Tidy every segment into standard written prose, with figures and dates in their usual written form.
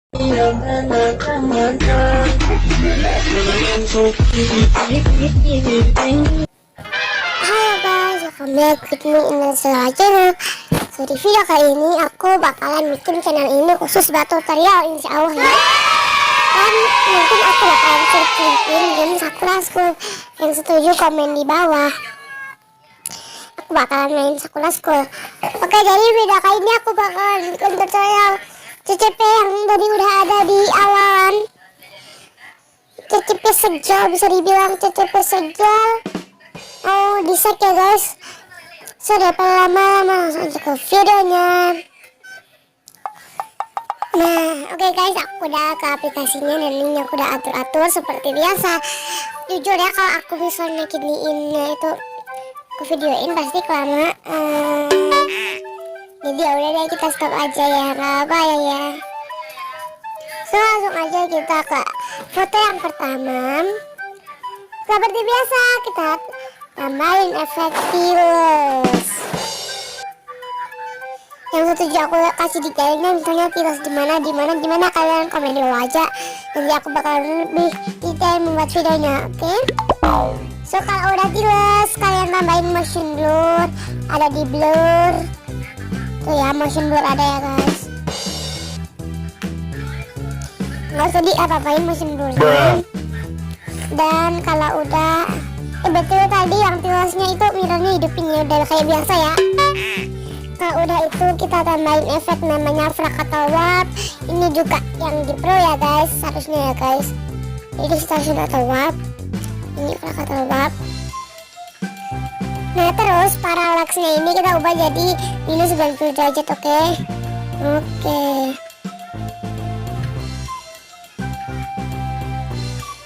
Halo guys, welcome back with me in channel. So di video kali ini aku bakalan bikin channel ini khusus buat tutorial insya Allah ya. Dan mungkin aku bakalan searching game Sakura School. Yang setuju komen di bawah. Aku bakalan main Sakura School. Oke, jadi video kali ini aku bakalan bikin tutorial CCP yang tadi udah ada di awalan. CCP sejal, bisa dibilang CCP sejal. Oh, di-set ya guys. So daripada lama-lama langsung aja ke videonya. Nah, oke guys, aku udah ke aplikasinya dan linknya aku udah atur-atur seperti biasa. Jujur ya, kalau aku misalnya giniinnya itu aku videoin pasti kelamaan. Jadi ya udah deh, kita stop aja ya, nggak apa ya. So langsung aja kita ke foto yang pertama. Seperti biasa kita tambahin efek tiles. Yang setuju aku kasih detailnya, misalnya tiles dimana kalian komen di bawah aja. Nanti aku bakal lebih detail membuat videonya, oke? So kalau udah tiles, kalian tambahin motion blur, ada di blur. Tuh ya, motion blur ada ya guys. Nggak usah apa-apain motion blurnya. Dan kalau udah betul tadi yang tilesnya itu mirrornya hidupin ya, udah kayak biasa ya. Kalau udah itu kita tambahin efek namanya Fractal Warp. Ini juga yang di pro ya guys, harusnya ya guys. Jadi Distortion atau Warp, ini Fractal Warp. Nah terus parallaxnya ini kita ubah jadi minus 90 derajat, oke? Oke.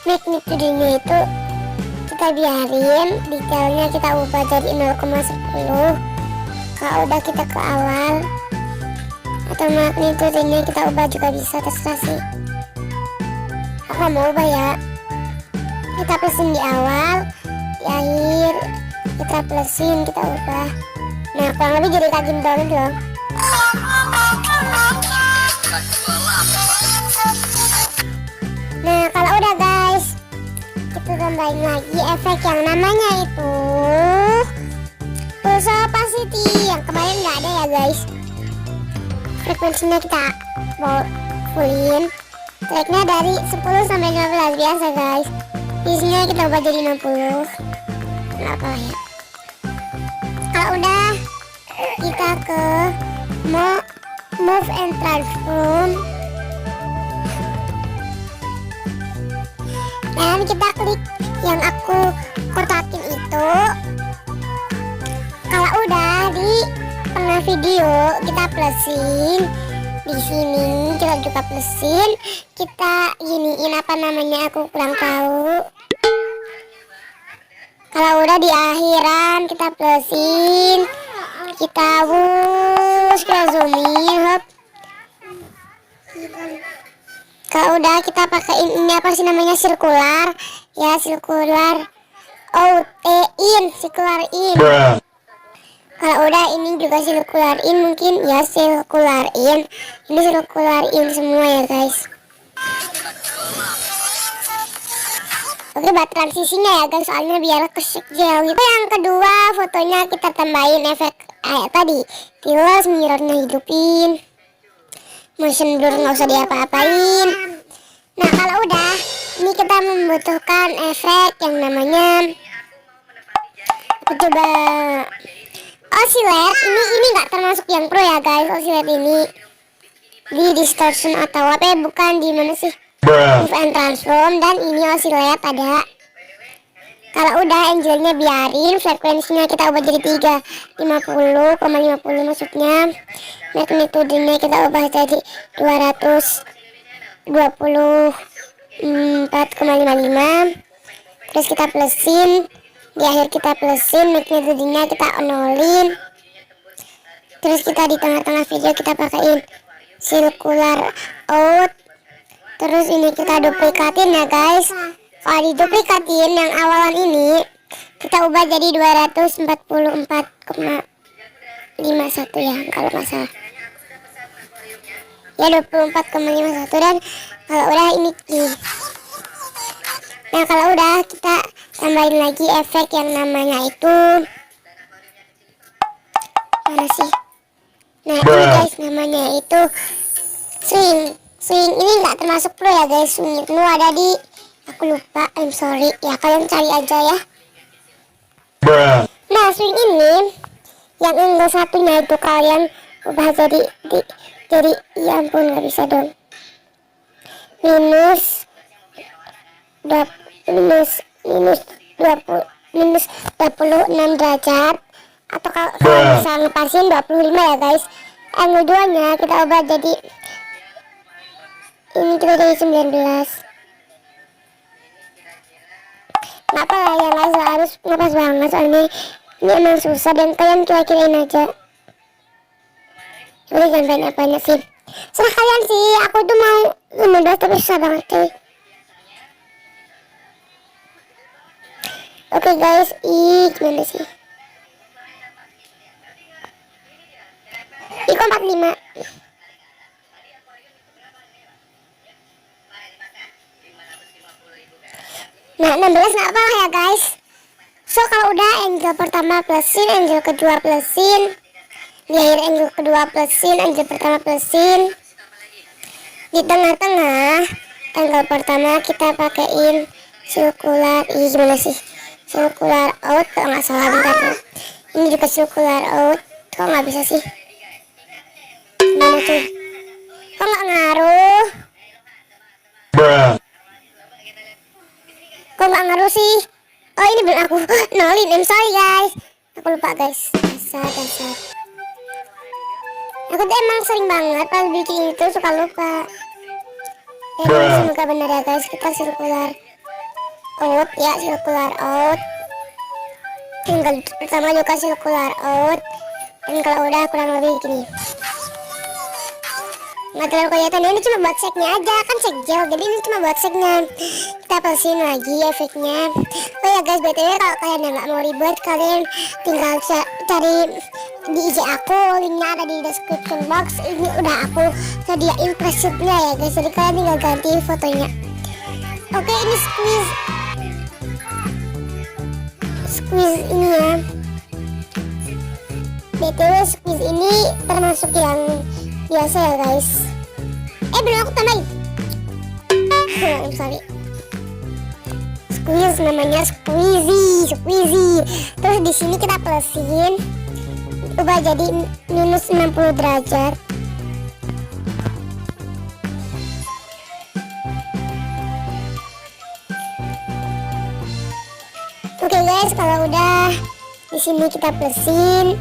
Magnitude-nya itu kita biarin, detailnya kita ubah jadi 0,10. Kalau udah kita ke awal, atau magnitude-nya kita ubah juga bisa, terserah sih. Aku mau ubah ya. Kita plusin di awal, di akhir kita plusin, kita ubah. Nah kurang lebih jadi tajam banget loh. Nah kalau udah guys, kita tambahin lagi efek yang namanya itu pulse opacity, yang kemarin nggak ada ya guys. Frekuensinya kita mau fullin, tracknya dari 10 sampai 15 biasa guys. Isinya kita ubah jadi 60. Kenapa ya? Kalau udah kita ke move and transform. Dan kita klik yang aku kotakin itu. Kalau udah di tengah video kita plusin, di sini kita juga plusin, kita giniin apa namanya, aku kurang tahu. Kalau udah di akhiran kita plusin, kita kita zoomin, hop. Kalau udah kita pakai ini apa sih namanya, sirkular ya, sirkular in, sirkular in. Kalau udah ini juga sirkular in, mungkin ya sirkular in, ini sirkular in semua ya guys. Oke, buat transisinya ya guys, soalnya biar kesekjel gitu. Yang kedua fotonya kita tambahin efek tadi, tiles, mirrornya hidupin, motion blur nggak usah diapa-apain. Nah kalau udah ini kita membutuhkan efek yang namanya, aku coba oscillate. Ini nggak termasuk yang pro ya guys, oscillate ini di distortion atau apa, bukan di mana sih, move and transform. Dan ini oscillate ada. Kalau udah angelnya biarin, frekuensinya kita ubah jadi 350,50 maksudnya. Magnitude-nya kita ubah jadi 224,55. Terus kita plusin, di akhir kita plusin, magnitude-nya kita nolin. Terus kita di tengah-tengah video kita pakaiin circular out. Terus ini kita duplikatin ya guys. Kalau diduplikatin yang awalan ini kita ubah jadi 244,51 ya kalau nggak salah. ya 24,51. Dan kalau udah ini nih. Nah kalau udah kita tambahin lagi efek yang namanya itu mana sih? Nah ini guys namanya itu swing. Swing ini nggak termasuk pro ya guys. Swing itu ada di, aku lupa, I'm sorry ya, kalian cari aja ya. Nah swing ini yang angle satunya itu kalian ubah jadi ya ampun nggak bisa dong, minus 26 derajat, atau kalau bisa ngepasin 25 ya guys. Angle 2 nya kita ubah jadi ini, kita jadi 19. Kenapa lah ya guys, harus ngepas banget soalnya ini emang susah dan kalian kira-kirain aja. Jadi jangan banyak-banyak sih, serah kalian sih. Aku tuh mau 15 tapi susah banget cuy. Oke guys, gimana sih? 45. Nah 16 nggak apa ya guys. So kalau udah angle pertama plusin, angle kedua plusin, di akhir angle kedua plusin, angle pertama plusin, di tengah-tengah angle pertama kita pakein circular, gimana sih, circular out kalau nggak salah, bentar dulu. Ini juga circular out, kok nggak bisa sih, gimana tuh, kok nggak ngaruh, kok nggak ngaruh sih. Oh ini belum aku nolin, I'm sorry guys, aku lupa guys, dasar. Aku tuh emang sering banget pas bikin itu suka lupa. Semoga benar ya guys, kita circular out ya, circular out. Tinggal pertama juga circular out. Dan kalau udah kurang lebih gini, nggak terlalu kelihatan, ini cuma buat seknya aja kan, sek gel, jadi ini cuma buat seknya. Kita plusin lagi efeknya. Oh ya guys, btw kalau kalian nggak mau ribet, kalian tinggal cari di IG aku, linknya ada di description box. Ini udah aku sediain presetnya ya guys, jadi kalian tinggal ganti fotonya. Oke, ini squeeze ini ya. btw squeeze ini termasuk yang biasa ya guys. Belum aku tambahin. Sorry. Squeeze namanya, squeezy. Terus di sini kita plusin, ubah jadi minus 60 derajat. Oke guys, kalau udah di sini kita plusin,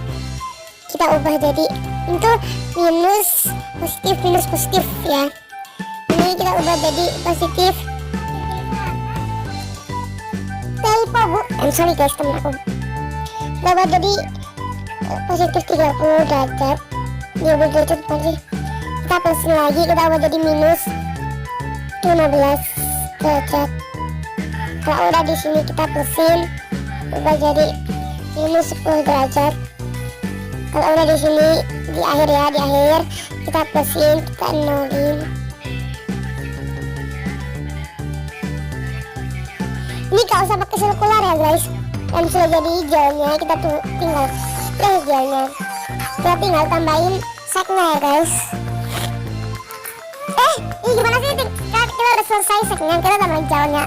kita ubah jadi itu minus positif ya. Ini kita ubah jadi positif. Typo bu, sorry guys, temen aku. Kita ubah jadi positif 30 derajat. 30 derajat apa sih? Kita plusin lagi, kita ubah jadi minus 15 derajat. Kalau udah di sini kita plusin, ubah jadi minus 10 derajat. Kalau udah di sini di akhir ya, di akhir kita plusin, kita nolin. Ini gak usah pakai sirkular ya guys, yang sudah jadi hijaunya kita tuh tinggal hijaunya, kita tinggal tambahin seknya ya guys. Ini gimana sih, kita udah selesai seknya, kita tambah hijaunya.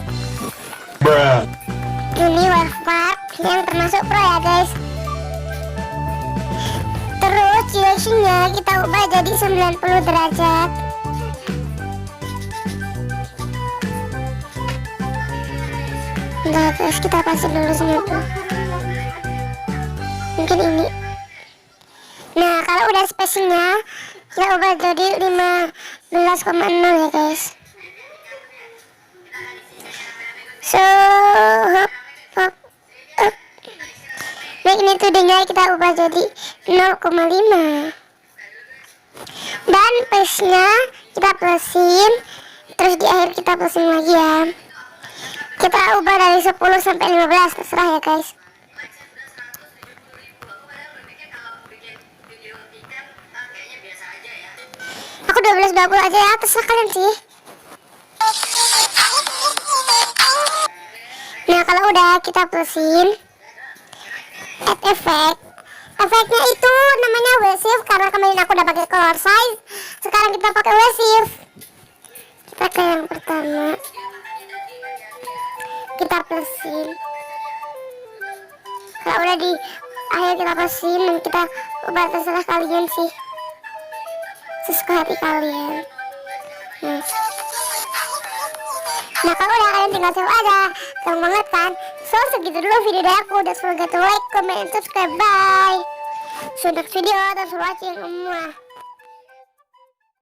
Ini wavepad yang termasuk pro ya guys. Terus directionnya kita ubah jadi 90 derajat. Nah, terus kita pasang dulu 90. Mungkin ini. Nah, kalau udah spacingnya kita ubah jadi 15,0 ya guys. So, hop. Magnitude-nya kita ubah jadi 0,5. Dan pace-nya kita plusin, terus di akhir kita plusin lagi ya. Kita ubah dari 10 sampai 15, terserah ya guys. Aku Aku 12.20 aja ya, terserah kalian sih. Nah kalau udah kita plusin add effect. Efeknya itu namanya wave karena kemarin aku udah pakai color size. Sekarang kita pakai wave. Kita ke yang pertama. Kita plusin. Kalau udah di akhir kita plusin dan kita ubah, terserah kalian sih. Sesuka hati kalian. Nah kalau udah kalian tinggal save aja. Gampang banget kan? So segitu dulu video dari aku. Don't forget to like, comment, and subscribe. Bye. See you next video. Thanks for watching.